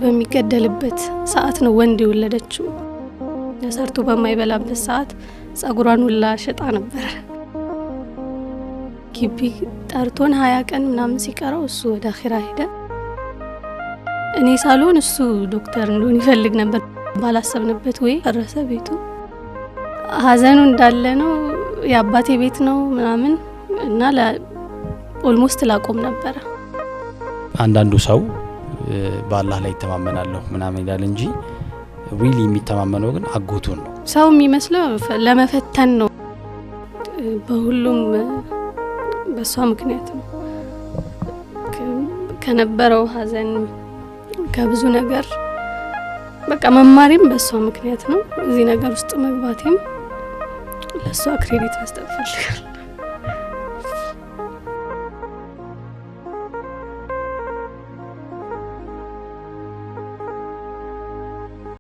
በሚገደልበት ሰዓት ነው ወንድ የወለደችው። ሰርቶ በማይበላበት ሰዓት ጸጉሯን ሁላ ሸጣ ነበር። ግቢ ጠርቶን 20 ቀን ምናምን ሲቀረው እሱ ወደ አኺራ ሄደ። እኔ ሳሎን እሱ ዶክተር እንደሆነ ይፈልግ ነበር። ባላሰብንበት ወይ ፈረሰ ቤቱ። ሀዘኑ እንዳለ ነው። የአባቴ ቤት ነው ምናምን እና ኦልሞስት ላቆም ነበር። አንዳንዱ ሰው በአላህ ላይ ተማመናለሁ ምናምን ይላል እንጂ ሪሊ የሚተማመነው ግን አጎቱን ነው። ሰው የሚመስለው ለመፈተን ነው። በሁሉም በሷ ምክንያት ነው። ከነበረው ሀዘን ከብዙ ነገር በቃ መማሪም በሷ ምክንያት ነው። እዚህ ነገር ውስጥ መግባቴም ለሷ ክሬዲት መስጠት ፈልጋለሁ።